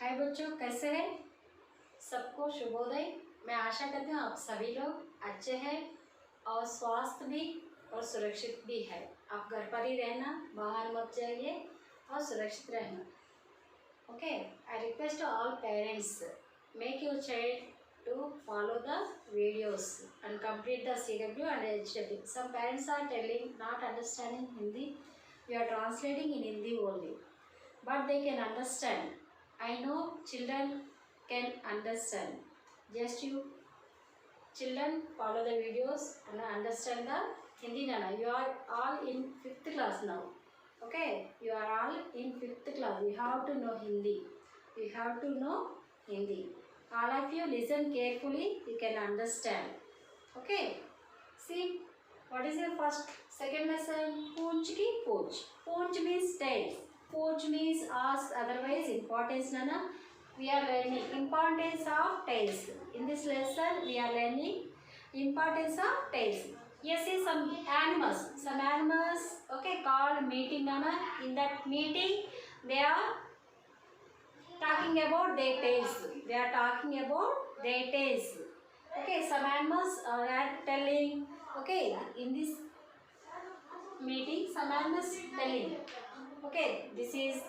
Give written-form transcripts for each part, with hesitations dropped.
हाय बच्चों, कैसे हैं? सबको शुभोदय। मैं आशा करती हूँ आप सभी लोग अच्छे हैं और स्वास्थ्य भी और सुरक्षित भी है। आप घर पर ही रहना, बाहर मत जाइए और सुरक्षित रहना। Okay, I request all parents, make your child to follow the videos and complete the CW and HW. Some parents are telling not understanding Hindi. We are translating in Hindi only, but they can understand. I know children can understand. Just you children follow the videos and understand the Hindi. Nana, you are all in 5th class now. Okay, you are all in 5th class. You have to know Hindi. You have to know Hindi. All of you listen carefully. You can understand. Okay. See, what is your second lesson? Poonch ki poonch. Poonch means tails. Poonch means ask, otherwise importance. Nana, we are learning importance of tails. In this lesson, we are learning importance of tails. Yes, see some animals. Some animals, okay, called meeting. Nana, in that meeting, they are talking about their tails. They are talking about their tails. Okay, some animals are telling. Okay, in this meeting, some animals telling. Okay, this is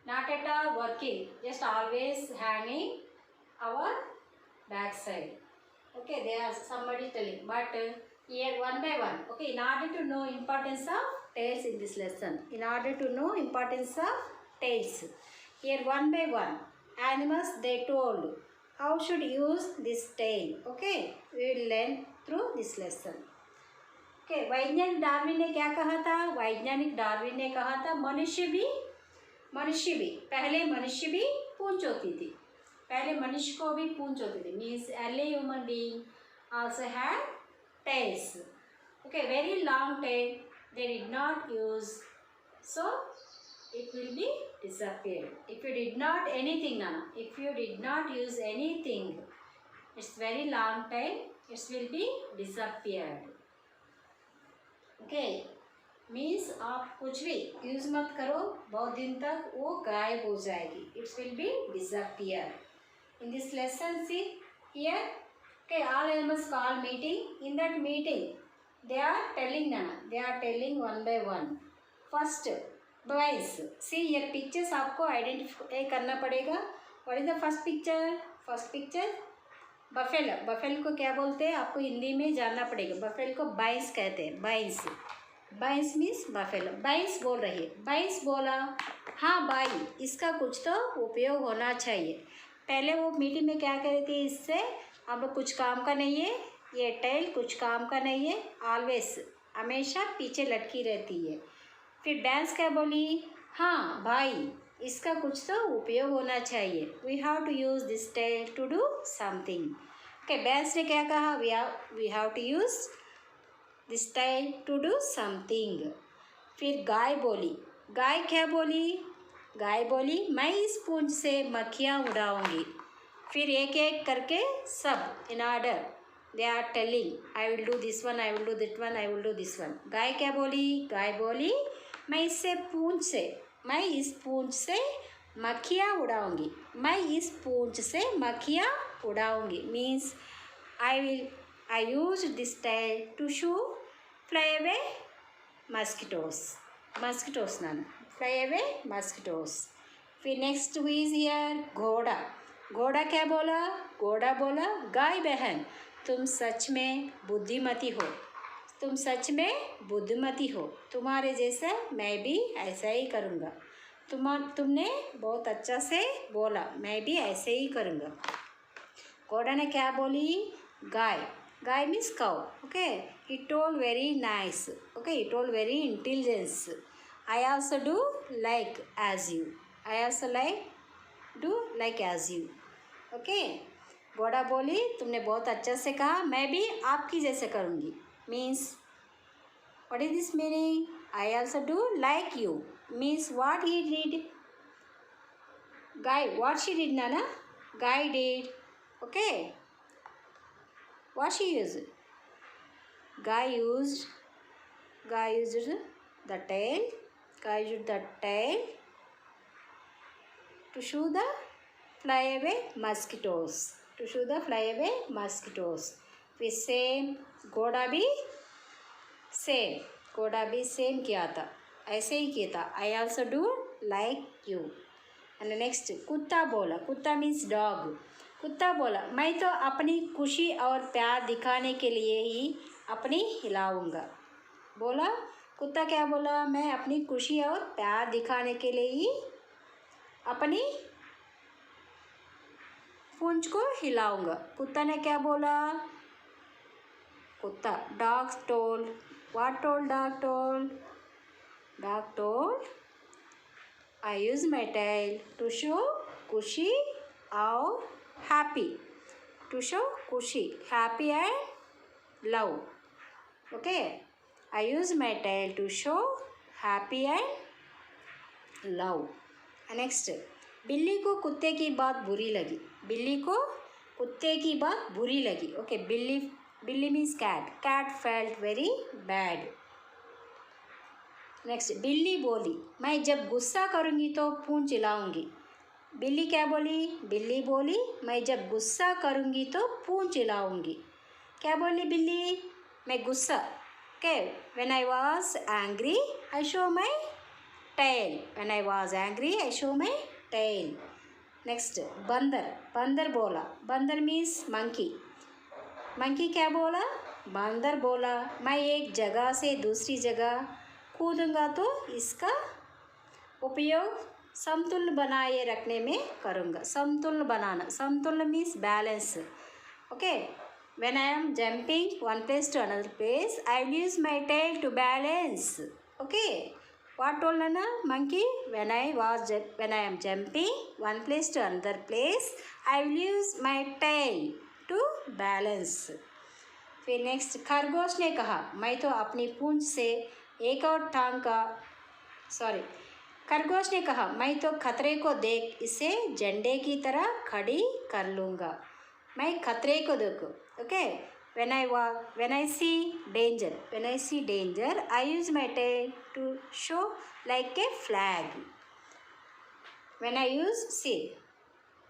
not at all working. Just always hanging our backside. Okay, they are somebody telling. But here one by one. Okay, in order to know importance of tails in this lesson. In order to know importance of tails. Here one by one, animals they told how should use this tail. Okay, we will learn through this lesson. Okay, वैज्ञानिक Darwin ने क्या कहा था? वैज्ञानिक Darwin ने कहा था मनुष्य भी पहले मनुष्य भी पूंछ होती थी। पहले मनुष्य को भी पूंछ होती थी। Means early human being also had tails. Okay, very long tail. They did not use, so it will be disappeared. If you did not anything, Nana, if you did not use anything, it's very long time, it will be disappeared. Okay, means आप कुछ भी use मत करो, बहुत दिन तक वो गायब हो जाएगी. It will be disappear. In this lesson, see here. Okay, all animals call meeting. In that meeting, they are telling, Nana, they are telling one by one. First, boys, see here pictures आपको identify करना पड़ेगा. What is the first picture? First picture, buffalo. Buffalo को क्या बोलते हैं? आपको हिंदी में जानना पड़ेगा. बफेलो को बाइंस कहते हैं. बाइंस. बाइंस मीन्स बफेलो. बाइंस बोल रही है. बाइंस बोला, हाँ भाई, इसका कुछ तो उपयोग होना चाहिए. पहले वो मीटिंग में क्या कह रही थी? इससे अब कुछ काम का नहीं है. ये टेल कुछ काम का नहीं है. ऑलवेज, हमेशा पीछे लटकी रहती है. फिर बैंस क्या बोली? हाँ भाई, इसका कुछ तो उपयोग होना चाहिए. We have to use this tail to do something. Okay, बैंस ने क्या कहा? We have to use this tail to do something. फिर गाय बोली. गाय क्या बोली? गाय बोली, मैं इस पूंछ से मक्खियाँ उड़ाऊँगी. फिर एक एक करके सब in order they are telling, I will do this one, I will do that one, I will do this one. गाय क्या बोली? गाय बोली, मैं इस पूंछ से मक्खियाँ उड़ाऊँगी. मैं इस पूंछ से मक्खियाँ उड़ाऊँगी. Means I use this tail to shoo fly away mosquitoes नाना, फ्लाई अवे मस्किटोस. फिर नेक्स्ट इज हियर घोड़ा. घोड़ा क्या बोला? घोड़ा बोला, गाय बहन, तुम सच में बुद्धिमती हो. तुम सच में बुद्धिमती हो. तुम्हारे जैसा मैं भी ऐसा ही करूँगा. तुमने बहुत अच्छा से बोला, मैं भी ऐसे ही करूँगा. घोड़ा ने क्या बोली? गाय. गाय means cow. Okay, he told very nice. Okay, he told very intelligence. I also do like as you. I also do like as you. Okay, घोड़ा बोली, तुमने बहुत अच्छा से कहा, मैं भी आपकी जैसे करूँगी. Means what is this meaning? I also do like you. Means what he did. गाय, व्हाट शी डिड नाना? गाय did. Okay, what she used? गाय used the tail. Guy used the tail to show the fly away mosquitoes. To shoot the fly away mosquitoes. फिर same घोड़ा भी same किया था, ऐसे ही किया था. I also do like you. And next कुत्ता बोला, कुत्ता means dog. कुत्ता बोला मैं तो अपनी खुशी और प्यार दिखाने के लिए ही अपनी हिलाऊंगा. बोला कुत्ता क्या बोला, मैं अपनी खुशी और प्यार दिखाने के लिए ही अपनी पूंछ को हिलाऊंगा. कुत्ता ने क्या बोला, कुत्ता dog told. What told dog told? Dog told I use my tail to show खुशी और हैप्पी. टू शो खुशी, happy and love. Okay, I use my tail to show happy and love. Next, बिल्ली को कुत्ते की बात बुरी लगी. बिल्ली को कुत्ते की बात बुरी लगी. ओके, बिल्ली means cat. Cat felt very bad. Next, बिल्ली बोली मैं जब गुस्सा करूँगी तो पूंछ हिलाऊंगी. बिल्ली क्या बोली, बिल्ली बोली मैं जब गुस्सा करूँगी तो पूंछ हिलाऊंगी. क्या बोली बिल्ली, मैं गुस्सा. Okay, when I was angry, I show my tail. When I was angry, I show my tail. Next, बंदर. बंदर बोला, बंदर means monkey. monkey क्या बोला, बंदर बोला मैं एक जगह से दूसरी जगह कूदूंगा तो इसका उपयोग समतुल्य बनाए रखने में करूँगा. समतुल्य बनाना, समतुल्य means balance. Okay. When I am jumping one place to another place, I will use my tail to balance. Okay. What told Nana? Monkey? When I am jumping one place to another place, I will use my tail to balance. फिर next खरगोश ने कहा मैं तो अपनी पूंछ से एक और टांग का खरगोश ने कहा मैं तो खतरे को देख इसे झंडे की तरह खड़ी कर लूँगा. मैं खतरे को देखो. Okay, when I see danger, I use my tail to show like a flag. When I use see,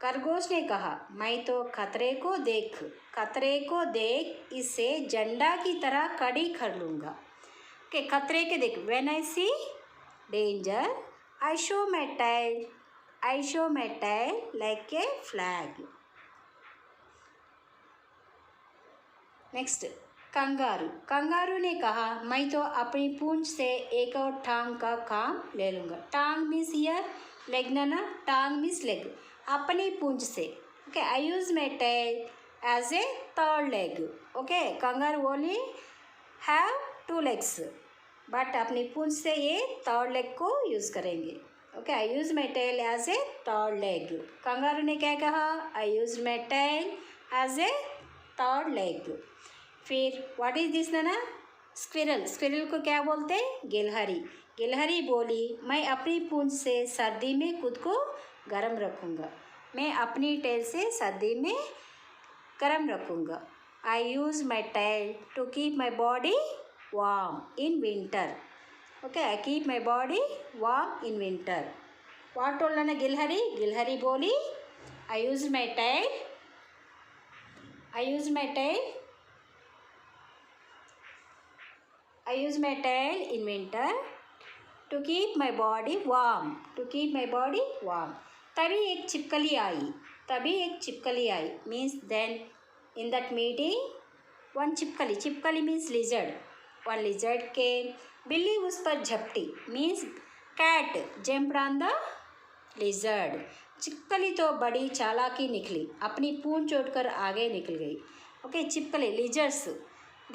खरगोश ने कहा मैं तो खतरे को देख इसे झंडा की तरह खड़ी कर लूँगा. Okay, खतरे के देख. When I see danger, I show my tail like a flag. Next kangaroo ने कहा मैं तो अपनी पूंछ से एक और टांग का काम ले लूँगा. टांग मीन्स हियर लेग ना, टांग मीन्स लेग. अपनी पूंछ से. Okay, I use my tail as a third leg. Okay, kangaroo only have 2 legs but अपनी पूंछ से ये थर्ड लेग को यूज़ करेंगे. Okay, I use my tail as a third leg. Kangaroo ने क्या कहा, I use my tail as a third leg. फिर व्हाट इज दिस ना, स्क्विरल को क्या बोलते हैं, गिलहरी बोली मैं अपनी पूंछ से सर्दी में खुद को गर्म रखूँगा. मैं अपनी टेल से सर्दी में गर्म रखूँगा. I use my tail to keep my body warm in winter. Okay, I keep my body warm in winter. What told ना गिलहरी बोली I use my tail in winter to keep my body warm. तभी एक छिपकली आई means then in that meeting one छिपकली means lizard. One lizard came. बिल्ली उस पर झपटी means cat jumped on the lizard. छिपकली तो बड़ी चालाकी निकली, अपनी पूंछ छोड़कर आगे निकल गई. ओके, छिपकली lizards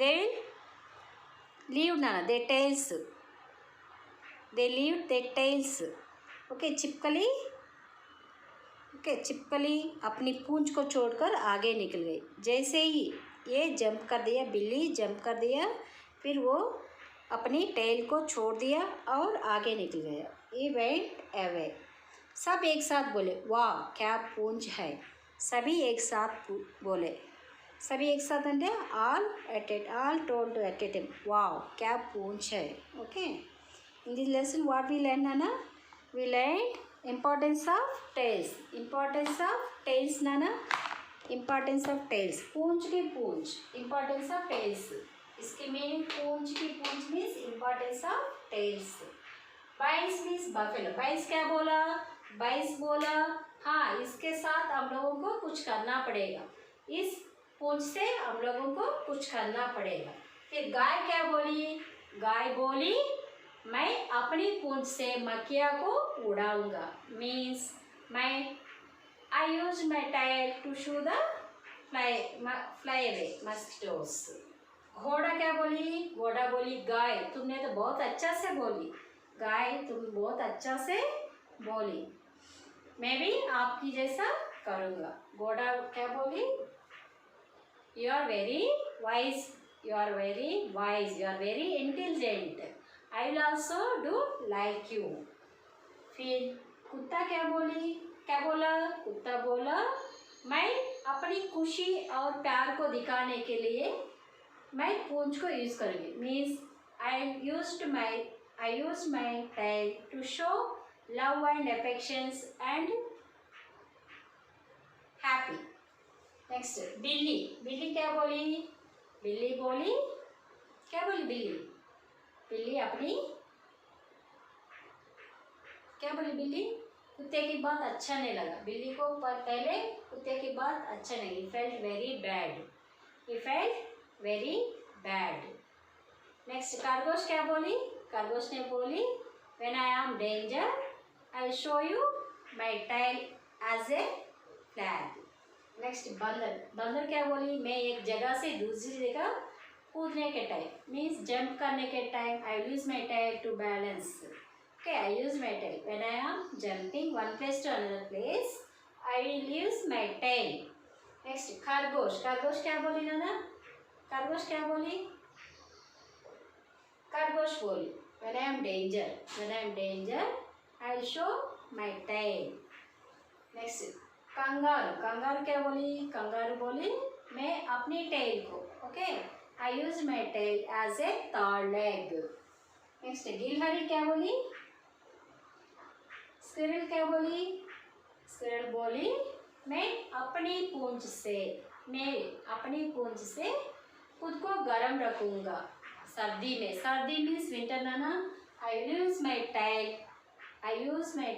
they leave their tails. Okay, छिपकली अपनी पूंछ को छोड़कर आगे निकल गई. जैसे ही ये जंप कर दिया, बिल्ली जंप कर दिया, फिर वो अपनी टेल को छोड़ दिया और आगे निकल गया. ये वेंट अवे. सब एक साथ बोले वाह क्या पूंछ है. सभी एक साथ बोले. सभी एक साथ अंडे all told to at a time. वाह क्या पूंछ है. Okay, in this lesson what we learned, Nana? We learned importance of tails. Importance of tails Nana. Importance of tails. पूंछ की पूंछ. Importance of tails. इसकी मीनिंग पूंछ की पूंछ means importance of tails. बाइस means buffalo. बाइस क्या बोला? बाइस बोला हाँ इसके साथ हम लोगों को कुछ करना पड़ेगा. इस पूंछ से हम लोगों को कुछ करना पड़ेगा. फिर गाय क्या बोली? गाय बोली मैं अपनी पूंछ से मक्खियाँ को उड़ाऊंगा. मीन्स मैं I use my tail to shoo the fly away mosquitoes. घोड़ा क्या बोली? घोड़ा बोली गाय तुमने तो बहुत अच्छा से बोली. गाय तुम बहुत अच्छा से बोली. मैं भी आपकी जैसा करूँगा. घोड़ा क्या बोली? You are very wise. You are very wise. You are very intelligent. I will also do like you. फिर कुत्ता क्या बोली? क्या बोला? कुत्ता बोला मैं अपनी खुशी और प्यार को दिखाने के लिए मैं पूंछ को यूज करूँगी. Means I used my tail to show love and affections and happy. Next बिल्ली. बिल्ली क्या बोली? बिल्ली बोली क्या बोली? बिल्ली बिल्ली अपनी क्या बोली? बिल्ली कुत्ते की बात अच्छा नहीं लगा. बिल्ली को पहले कुत्ते की बात अच्छा नहीं. Felt very bad. He felt very bad. Next खरगोश क्या बोली? खरगोश ने बोली when I am danger I will show you my tail as a flag. Next बंदर. बंदर क्या बोली? मैं एक जगह से दूसरी जगह कूदने के टाइम मीन्स जंप करने के time I will use my tail to balance. Okay I use my tail when I am jumping one place to another place I will use my tail. Next खरगोश. खरगोश क्या बोली नाना? खरगोश क्या बोली? खरगोश बोली when I am danger. When I am danger I will show my tail. Next kangaroo. Kangaroo क्या बोली? कंगारू बोली मैं अपनी टेल को okay I use my tail as a third leg. Next गिलहरी क्या बोली? स्क्विरल क्या बोली? स्क्विरल बोली मैं अपनी पूंछ से खुद को गर्म रखूँगा सर्दी में. सर्दी मीन्स विंटर नाना. I use my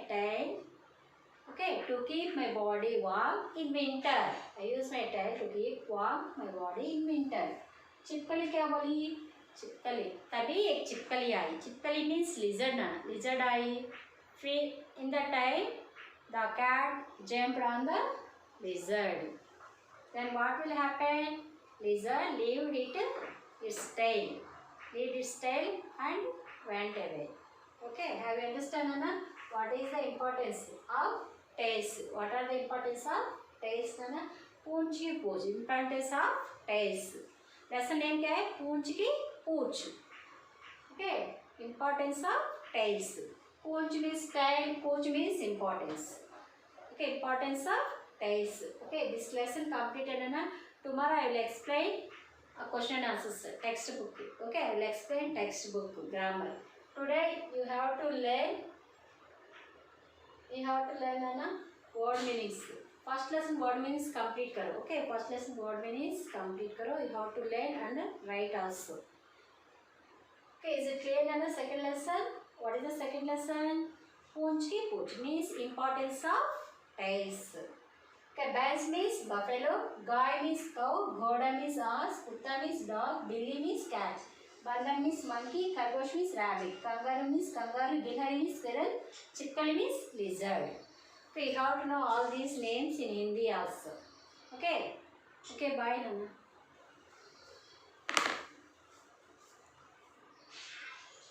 tail okay to keep my body warm in winter. I use my tail to keep warm my body in winter. छिपकली क्या बोली? छिपकली तभी एक छिपकली आई. छिपकली मीन्स लिजर्ड ना. लिजर्ड आई. फिर in the time the cat jumped on the lizard. Then what will happen? Lizard leaved its tail and went away. Okay, have you understand Anna? What is the importance of tails? What are the importance of tails नाना? पूंछ की पूंछ. Importance of tails. Lesson name क्या है? पूंछ की पूंछ. Okay. Importance of tails. Poonch means tail. Poonch means importance. Okay. Importance of tails. Okay. This lesson completed Anna. Tomorrow I will explain a question and answers textbook. Okay. I will explain textbook grammar. Today you have to learn Anna word meanings. First lesson word meanings complete करो. Okay, first lesson word meanings complete करो. You have to learn and write also. Okay, is it clear Anna? Second lesson. What is the second lesson? पूंछ की पूंछ means importance of tails. Okay, bells means buffalo, guy means cow, घोड़ा means horse, कुत्ता means dog, बिल्ली means cat. बंदर means monkey, खरगोश means rabbit, kangaroo means kangaroo, गिलहरी means squirrel, छिपकली means lizard. Okay, you have to know all these names in Hindi also. Okay, bye Nana.